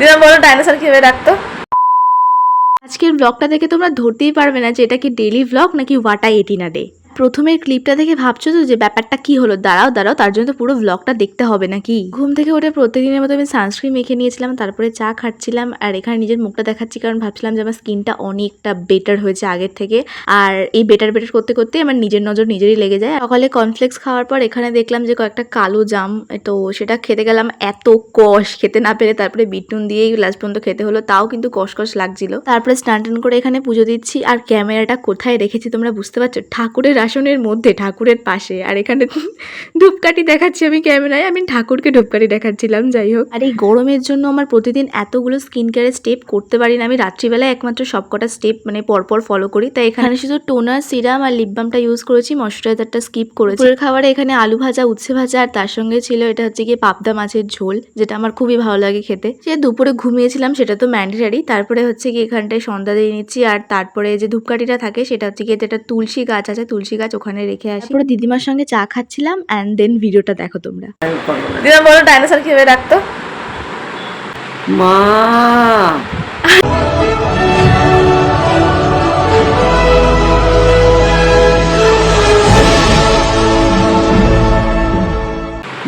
দিদা বলো ডাইনোসর কিভাবে রাখতো। আজকের ব্লগটা দেখে তোমরা ধরতেই পারবে না যে এটা কি ডেইলি ব্লগ নাকি ওয়াটা এটিনা ডে। প্রথমের ক্লিপটা দেখে ভাবছো তো যে ব্যাপারটা কি হলো, দাঁড়াও তার জন্য তো পুরো ব্লগটা দেখতে হবে নাকি। ঘুম থেকে উঠে প্রত্যেকদিনের মতো আমি সানস্ক্রিন মেখে নিয়েছিলাম, তারপরে চা খাচ্ছিলাম আর এখানে নিজের মুখটা দেখাচ্ছি কারণ ভাবছিলাম যে আমার স্কিনটা অনেকটা বেটার হয়েছে আগের থেকে। আর এই বেটার করতে করতে আমার নিজের নজর নিজেরই লেগে যায়। সকালে কর্নফ্লেক্স খাওয়ার পর এখানে দেখলাম যে কয়েকটা কালো জাম, তো সেটা খেতে গেলাম, এত কষ, খেতে না পেরে তারপরে বিট নুন দিয়েই লাস্ট পর্যন্ত খেতে হলো, তাও কিন্তু কষ লাগছিল। তারপরে স্নান টান করে এখানে পুজো দিচ্ছি। আর ক্যামেরাটা কোথায় রেখেছি তোমরা বুঝতে পারছো? ঠাকুরের আসনের মধ্যে, ঠাকুরের পাশে। আর এখানে ধূপকাঠি দেখাচ্ছি আমি ক্যামেরায়, আমি ঠাকুরকে ধূপকাঠি দেখাচ্ছিলাম। যাই হোক, আর এই গরমের জন্য আমার প্রতিদিন এতগুলো স্কিন কেয়ারের স্টেপ করতে পারি না। আমি রাত্রিবেলায় একমাত্র সবকটা স্টেপ মানে পরপর ফলো করি, তাই এখানে শুধু টোনার, সিরাম আর লিপ বামটা ইউজ করেছি, ময়শ্চারাইজারটা স্কিপ করেছি। দুপুরের খাবারে এখানে আলু ভাজা, উচ্ছে ভাজা আর তার সঙ্গে ছিল এটা হচ্ছে গিয়ে পাবদা মাছের ঝোল, যেটা আমার খুবই ভালো লাগে খেতে। সে দুপুরে ঘুমিয়েছিলাম সেটা তো ম্যান্ডেটারি। তারপরে হচ্ছে কি এখানটায় সন্ধ্যা দিয়ে নিচ্ছি, আর তারপরে যে ধূপকাঠিটা থাকে সেটা হচ্ছে গিয়ে যেটা তুলসী গাছ আছে, তুলসী গাছ ওখানে রেখে আসি। তারপরে দিদিমার সঙ্গে চা খাচ্ছিলাম অ্যান্ড দেন ভিডিওটা দেখো তোমরা। দিদা বলো ডাইনোসর কিভাবে রাখতো। মা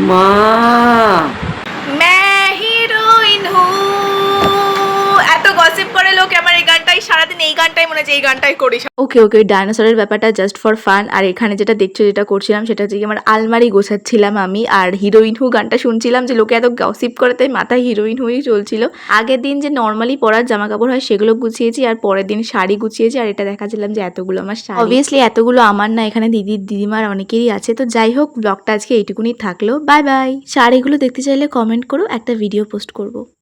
মা मैं হিরোইন হু। এত গসিপ করে লোক আমার এই গানটাই সারাদিন, এই গানটাই মনে হচ্ছে এই গানটাই করি। ওকে ডাইনোসরের ব্যাপারটা জাস্ট ফর ফান। আর এখানে যেটা দেখছো, যেটা করছিলাম সেটা হচ্ছে কি আমার আলমারি গোছাচ্ছিলাম আমি, আর হিরোইন হু গানটা শুনছিলাম যে লোকে এত গসিপ করে, তাই মাথায় হিরোইন হুই চলছিল। আগের দিন যে নর্মালি পরার জামা কাপড় হয় সেগুলো গুছিয়েছি, আর পরের দিন শাড়ি গুছিয়েছি। আর এটা দেখাচ্ছিলাম যে এতগুলো আমার শাড়ি, অবভিয়াসলি এতগুলো আমার না, এখানে দিদিমার অনেকেরই আছে। তো যাই হোক, ব্লগটা আজকে এইটুকুনি থাকলো। Bye bye. শাড়িগুলো দেখতে চাইলে কমেন্ট করো, একটা ভিডিও পোস্ট করবো।